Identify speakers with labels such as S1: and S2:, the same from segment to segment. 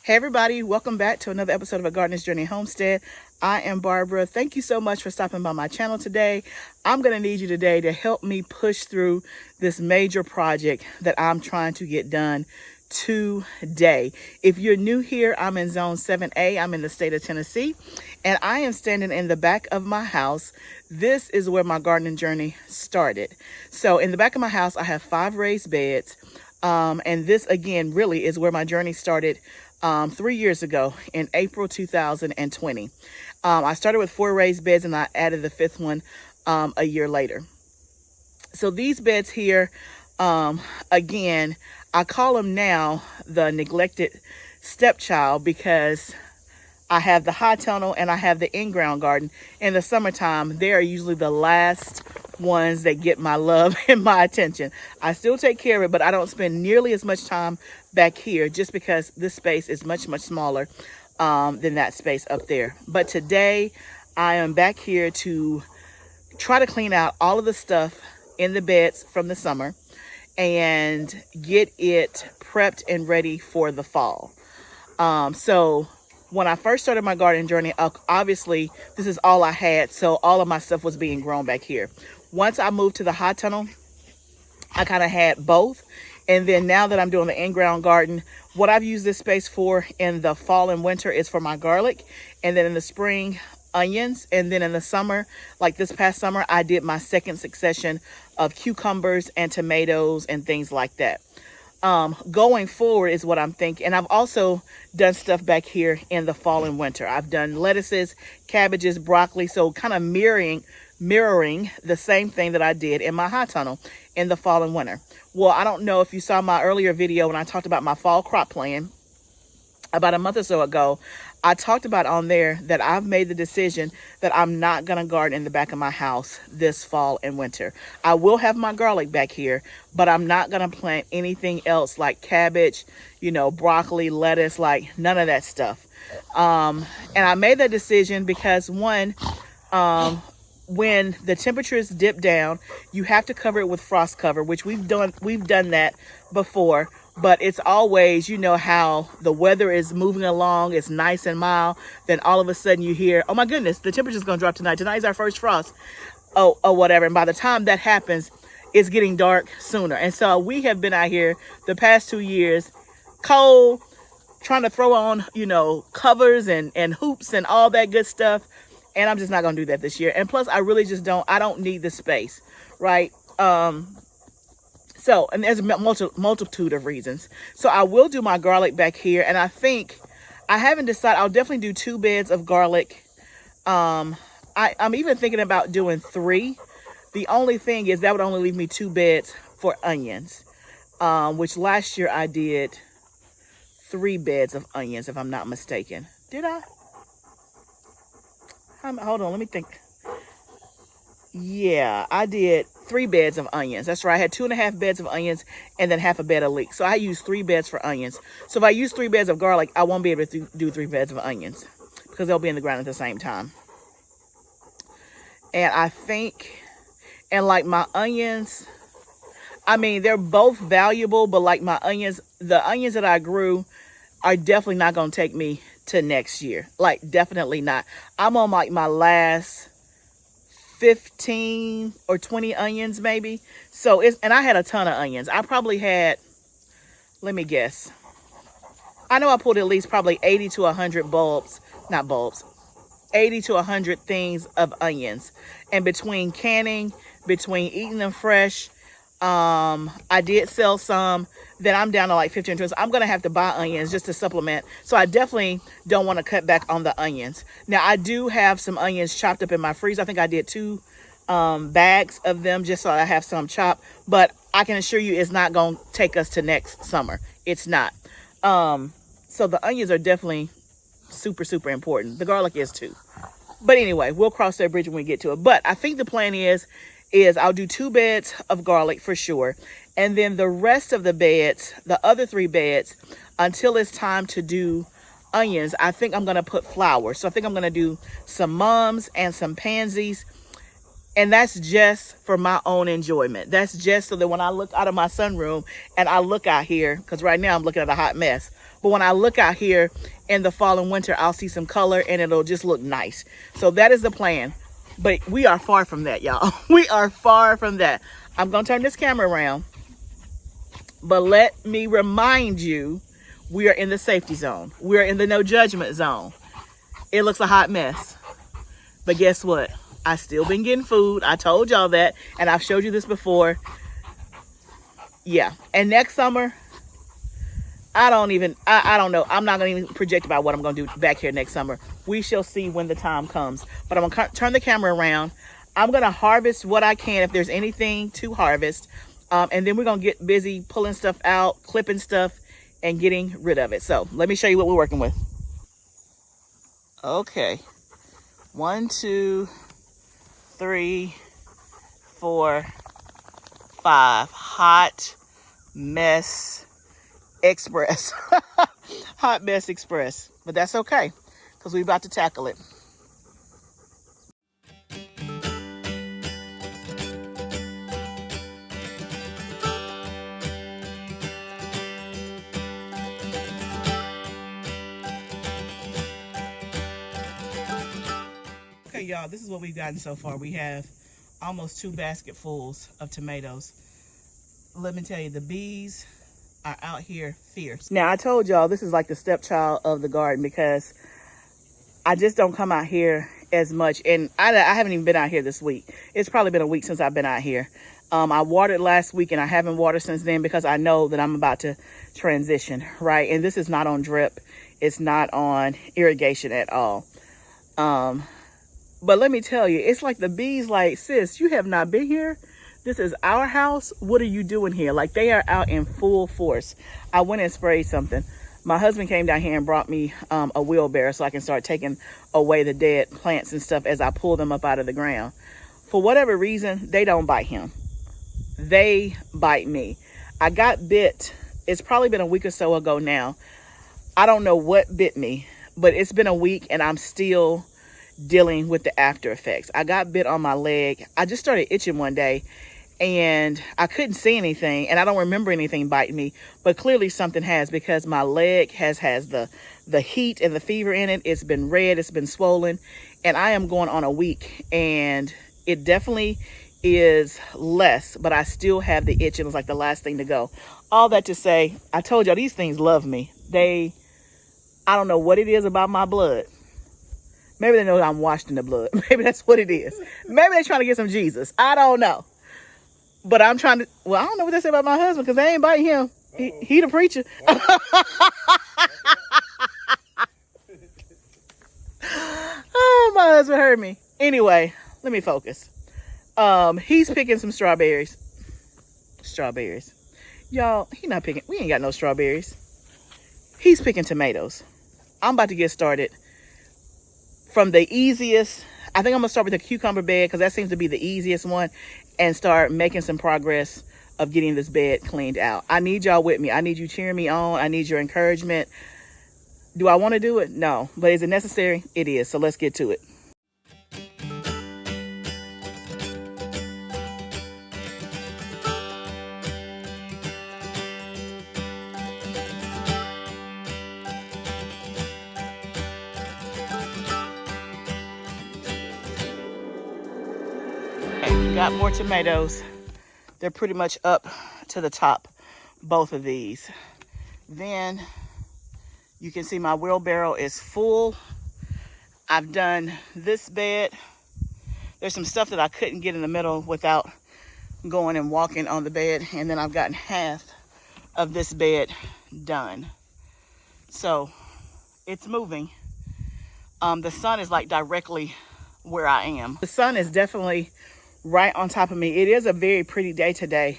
S1: Hey everybody, welcome back to another episode of A Gardener's Journey Homestead. I am Barbara. Thank you so much for stopping by my channel today. I'm going to need you today to help me push through this major project that I'm trying to get done today. If you're new here, I'm in Zone 7A. I'm in the state of Tennessee, and I am standing in the back of my house. This is where my gardening journey started. So in the back of my house, I have 5 raised beds. And this again really is where my journey started 3 years ago in April 2020. I started with 4 raised beds and I added the 5th one a year later. So these beds here, again, I call them now the neglected stepchild because I have the high tunnel and I have the in-ground garden. In the summertime, they are usually the last ones that get my love and my attention. I still take care of it, but I don't spend nearly as much time back here just because this space is much smaller than that space up there. But today I am back here to try to clean out all of the stuff in the beds from the summer and get it prepped and ready for the fall. So when I first started my garden journey, obviously this is all I had, so all of my stuff was being grown back here. Once I moved to the high tunnel, I kind of had both. And then now that I'm doing the in-ground garden, what I've used this space for in the fall and winter is for my garlic. And then in the spring, onions. And then in the summer, like this past summer, I did my second succession of cucumbers and tomatoes and things like that. Going forward is what I'm thinking. And I've also done stuff back here in the fall and winter. I've done lettuces, cabbages, broccoli. So kind of mirroring the same thing that I did in my high tunnel in the fall and winter. Well, I don't know if you saw my earlier video when I talked about my fall crop plan about a month or so ago. I talked about on there that I've made the decision that I'm not going to garden in the back of my house this fall and winter. I will have my garlic back here, but I'm not going to plant anything else like cabbage, broccoli, lettuce, like none of that stuff. And I made that decision because one, when the temperatures dip down, you have to cover it with frost cover, which we've done that before. But it's always, how the weather is moving along, it's nice and mild, then all of a sudden you hear, oh my goodness, the temperature's gonna drop tonight. Tonight's our first frost, or whatever. And by the time that happens, it's getting dark sooner. And so we have been out here the past 2 years, cold, trying to throw on, covers and hoops and all that good stuff. And I'm just not gonna do that this year. And plus, I really just I don't need the space, right? So, and there's a multitude of reasons. So I will do my garlic back here. And I think, I haven't decided, I'll definitely do 2 beds of garlic. I'm even thinking about doing 3. The only thing is that would only leave me 2 beds for onions, which last year I did 3 beds of onions, if I'm not mistaken. Did I? Hold on, let me think. Yeah, I did 3 beds of onions. That's right. I had 2.5 beds of onions and then half a bed of leeks. So I used 3 beds for onions. So if I use 3 beds of garlic, I won't be able to do 3 beds of onions because they'll be in the ground at the same time. And I think, and like my onions, I mean, they're both valuable, but like my onions, the onions that I grew are definitely not going to take me to next year. Like, definitely not. I'm on like my last 15 or 20 onions maybe. So and I had a ton of onions. I probably had, let me guess, I know I pulled at least probably 80 to 100 not 80 to 100 things of onions. And between canning, between eating them fresh, I did sell some. Then I'm down to like 15 tons. I'm going to have to buy onions just to supplement. So I definitely don't want to cut back on the onions. Now, I do have some onions chopped up in my freezer. I think I did 2 bags of them just so I have some chopped. But I can assure you it's not going to take us to next summer. It's not. So the onions are definitely super important. The garlic is too. But anyway, we'll cross that bridge when we get to it. But I think the plan is I'll do 2 beds of garlic for sure. And then the rest of the beds, the other 3 beds, until it's time to do onions, I think I'm going to put flowers. So I think I'm going to do some mums and some pansies. And that's just for my own enjoyment. That's just so that when I look out of my sunroom and I look out here, because right now I'm looking at a hot mess. But when I look out here in the fall and winter, I'll see some color and it'll just look nice. So that is the plan. But we are far from that, y'all. We are far from that. I'm going to turn this camera around. But let me remind you, we are in the safety zone. We are in the no judgment zone. It looks a hot mess. But guess what? I still been getting food. I told y'all that. And I've showed you this before. Yeah. And next summer, I don't know. I'm not going to even project about what I'm going to do back here next summer. We shall see when the time comes. But I'm going to turn the camera around. I'm going to harvest what I can if there's anything to harvest. And then we're going to get busy pulling stuff out, clipping stuff, and getting rid of it. So let me show you what we're working with. Okay. 1, 2, 3, 4, 5. Hot mess express. Hot mess express. But that's okay, because we're about to tackle it. Okay, y'all, this is what we've gotten so far. We have almost 2 basketfuls of tomatoes. Let me tell you, the bees are out here fierce. Now, I told y'all this is like the stepchild of the garden because I just don't come out here as much. And I haven't even been out here this week. It's probably been a week since I've been out here. I watered last week and I haven't watered since then because I know that I'm about to transition, right? And this is not on drip. It's not on irrigation at all. But let me tell you, it's like the bees like, sis, you have not been here. This is our house. What are you doing here? Like, they are out in full force. I went and sprayed something. My husband came down here and brought me a wheelbarrow so I can start taking away the dead plants and stuff as I pull them up out of the ground. For whatever reason, they don't bite him. They bite me. I got bit. It's probably been a week or so ago now. I don't know what bit me, but it's been a week and I'm still dealing with the after effects. I got bit on my leg. I just started itching one day and I couldn't see anything and I don't remember anything biting me, but clearly something has, because my leg has the heat and the fever in it. It's been red, it's been swollen, and I am going on a week and it definitely is less, but I still have the itch and it's like the last thing to go. All that to say, I told y'all these things love me. I don't know what it is about my blood. Maybe they know that I'm washed in the blood. Maybe that's what it is. Maybe they're trying to get some Jesus. I don't know. But I'm trying to, well, I don't know what they say about my husband because they ain't biting him. He the preacher. Oh, my husband heard me. Anyway, let me focus. He's picking some strawberries. Strawberries. Y'all, he not picking, we ain't got no strawberries. He's picking tomatoes. I'm about to get started from the easiest. I think I'm gonna start with the cucumber bed because that seems to be the easiest one, and start making some progress of getting this bed cleaned out. I need y'all with me. I need you cheering me on. I need your encouragement. Do I want to do it? No. But is it necessary? It is. So let's get to it. Got more tomatoes. They're pretty much up to the top, both of these. Then you can see my wheelbarrow is full. I've done this bed. There's some stuff that I couldn't get in the middle without going and walking on the bed. And then I've gotten half of this bed done. So it's moving. The sun is like directly where I am. The sun is definitely right on top of me. It is a very pretty day today.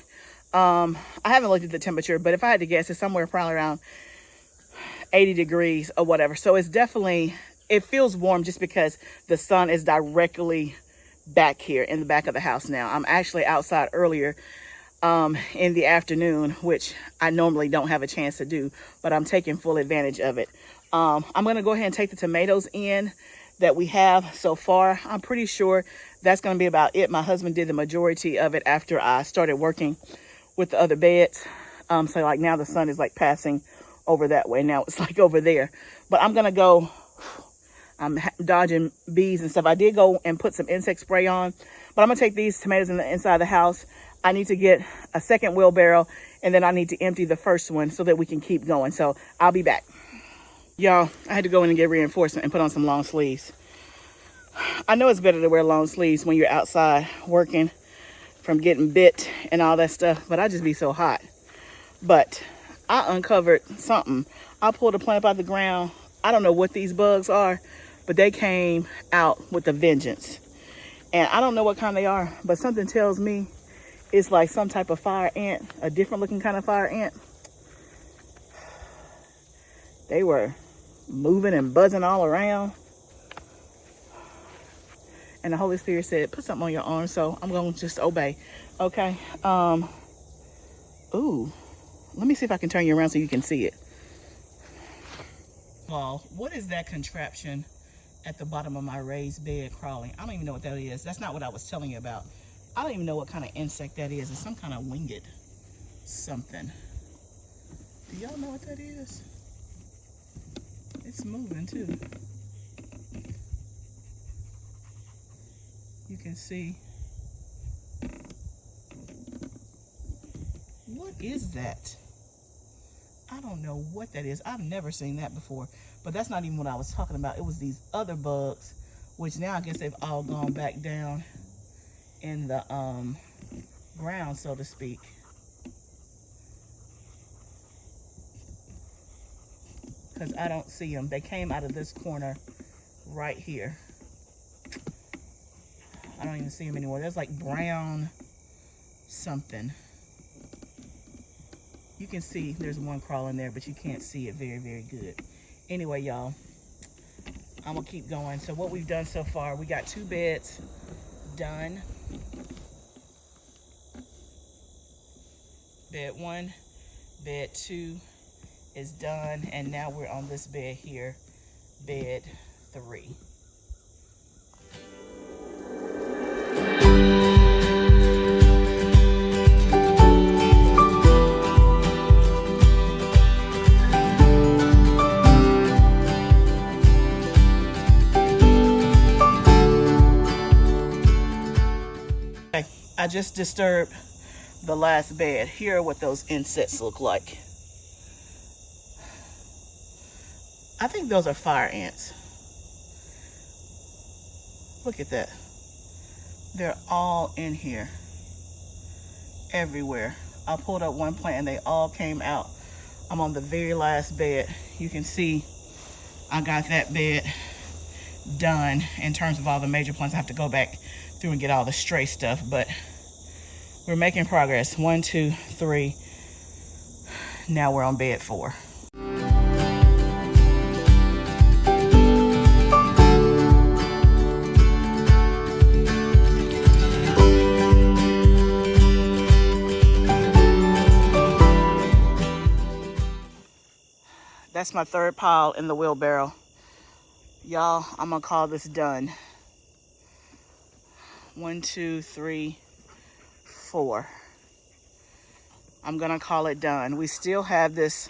S1: I haven't looked at the temperature, but if I had to guess, it's somewhere probably around 80 degrees or whatever. So it's definitely, it feels warm just because the sun is directly back here in the back of the house now. I'm actually outside earlier in the afternoon, which I normally don't have a chance to do, but I'm taking full advantage of it. I'm going to go ahead and take the tomatoes in that we have so far. I'm pretty sure that's going to be about it. My husband did the majority of it after I started working with the other beds. So like now the sun is like passing over that way. Now it's like over there. But I'm going to go, I'm dodging bees and stuff. I did go and put some insect spray on, but I'm going to take these tomatoes in the inside of the house. I need to get a second wheelbarrow, and then I need to empty the first one so that we can keep going. So I'll be back. Y'all, I had to go in and get reinforcement and put on some long sleeves. I know it's better to wear long sleeves when you're outside working from getting bit and all that stuff, but I just be so hot. But I uncovered something. I pulled a plant up out the ground. I don't know what these bugs are, but they came out with a vengeance. And I don't know what kind they are, but something tells me it's like some type of fire ant, a different looking kind of fire ant. They were moving and buzzing all around. And the Holy Spirit said, put something on your arm. So I'm going to just obey. Okay. Ooh, let me see if I can turn you around so you can see it. Well, what is that contraption at the bottom of my raised bed crawling? I don't even know what that is. That's not what I was telling you about. I don't even know what kind of insect that is. It's some kind of winged something. Do y'all know what that is? It's moving too. You can see. What is that? I don't know what that is. I've never seen that before, but that's not even what I was talking about. It was these other bugs, which now I guess they've all gone back down in the ground, so to speak. Because I don't see them. They came out of this corner right here. I don't even see them anymore. There's like brown something. You can see there's one crawling there, but you can't see it very, very good. Anyway, y'all, I'm gonna keep going. So what we've done so far, we got 2 beds done. Bed 1, bed 2 is done, and now we're on this bed here, bed 3. Okay, I just disturbed the last bed. Here are what those insects look like. I think those are fire ants. Look at that. They're all in here, everywhere. I pulled up one plant and they all came out. I'm on the very last bed. You can see I got that bed done in terms of all the major plants. I have to go back through and get all the stray stuff, but we're making progress. 1, 2, 3. Now we're on bed 4. That's my 3rd pile in the wheelbarrow. Y'all, I'm gonna call this done. 1, 2, 3, 4. I'm gonna call it done. We still have this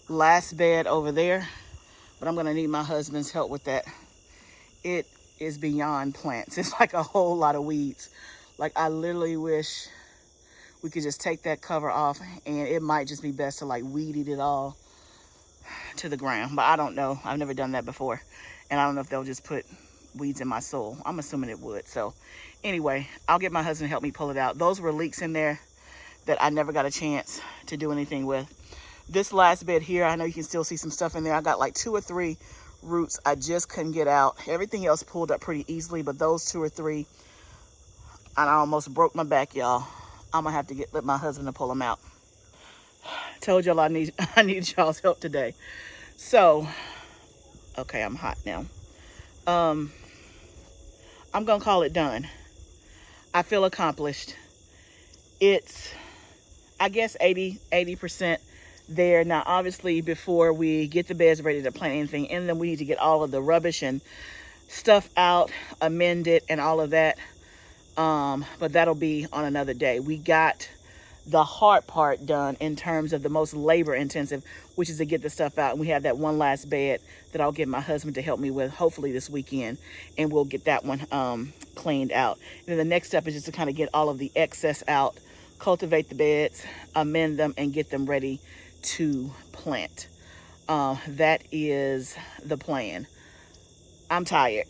S1: last bed over there, but I'm gonna need my husband's help with that. It is beyond plants. It's like a whole lot of weeds. Like, I literally wish we could just take that cover off, and it might just be best to like weed eat it all to the ground, but I don't know. I've never done that before, and I don't know if they'll just put weeds in my soil. I'm assuming it would. So anyway, I'll get my husband to help me pull it out. Those were leeks in there that I never got a chance to do anything with. This last bed here, I know you can still see some stuff in there. I got like 2 or 3 roots I just couldn't get out. Everything else pulled up pretty easily, but those 2 or 3, and I almost broke my back, y'all. I'm gonna have to let my husband to pull them out. Told y'all I need y'all's help today. So, okay, I'm hot now. I'm gonna call it done. I feel accomplished. It's, I guess, 80% there. Now, obviously, before we get the beds ready to plant anything in them, we need to get all of the rubbish and stuff out, amend it, and all of that. But that'll be on another day. We got the hard part done in terms of the most labor intensive, which is to get the stuff out. And we have that one last bed that I'll get my husband to help me with, hopefully this weekend, and we'll get that one cleaned out. And then the next step is just to kind of get all of the excess out, cultivate the beds, amend them, and get them ready to plant. That is the plan. I'm tired.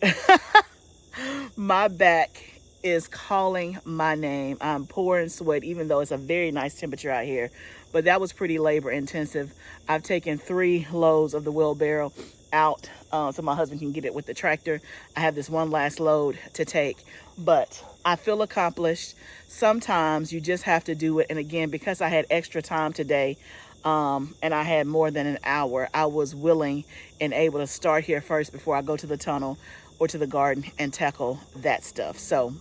S1: My back is calling my name. I'm pouring sweat, even though it's a very nice temperature out here. But that was pretty labor intensive. I've taken 3 loads of the wheelbarrow out so my husband can get it with the tractor. I have this one last load to take, but I feel accomplished. Sometimes you just have to do it. And again, because I had extra time today, and I had more than an hour, I was willing and able to start here first before I go to the tunnel or to the garden and tackle that stuff. So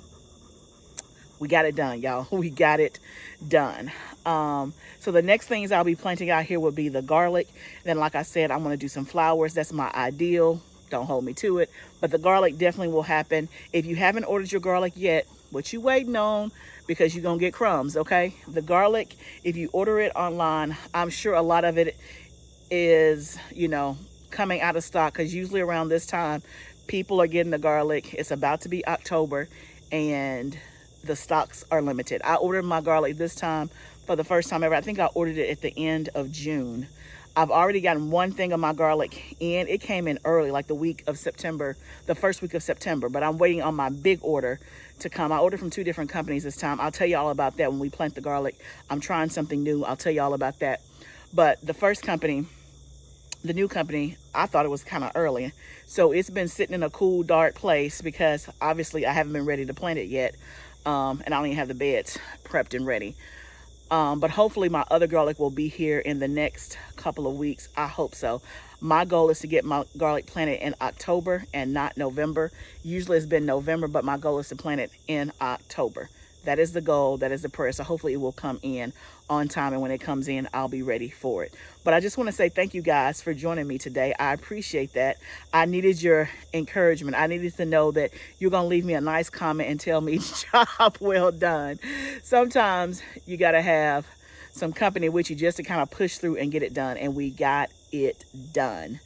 S1: we got it done, y'all. We got it done. So the next things I'll be planting out here will be the garlic. Then, like I said, I'm going to do some flowers. That's my ideal. Don't hold me to it. But the garlic definitely will happen. If you haven't ordered your garlic yet, what you waiting on? Because you're going to get crumbs, okay? The garlic, if you order it online, I'm sure a lot of it is, you know, coming out of stock, because usually around this time, people are getting the garlic. It's about to be October, and the stocks are limited. I ordered my garlic this time for the first time ever. I think I ordered it at the end of June. I've already gotten one thing of my garlic in. It came in early, like the week of September, the first week of September, but I'm waiting on my big order to come. I ordered from 2 different companies this time. I'll tell you all about that when we plant the garlic. I'm trying something new. I'll tell you all about that. But the first company, the new company, I thought it was kind of early. So it's been sitting in a cool, dark place because obviously I haven't been ready to plant it yet. And I don't even have the beds prepped and ready. But hopefully my other garlic will be here in the next couple of weeks. I hope so. My goal is to get my garlic planted in October and not November. Usually it's been November, but my goal is to plant it in October. That is the goal. That is the prayer. So hopefully it will come in on time. And when it comes in, I'll be ready for it. But I just want to say thank you guys for joining me today. I appreciate that. I needed your encouragement. I needed to know that you're going to leave me a nice comment and tell me job well done. Sometimes you got to have some company with you just to kind of push through and get it done. And we got it done.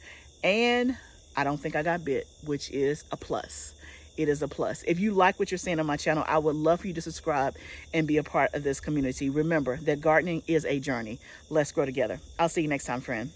S1: And I don't think I got bit, which is a plus. It is a plus. If you like what you're seeing on my channel, I would love for you to subscribe and be a part of this community. Remember that gardening is a journey. Let's grow together. I'll see you next time, friend.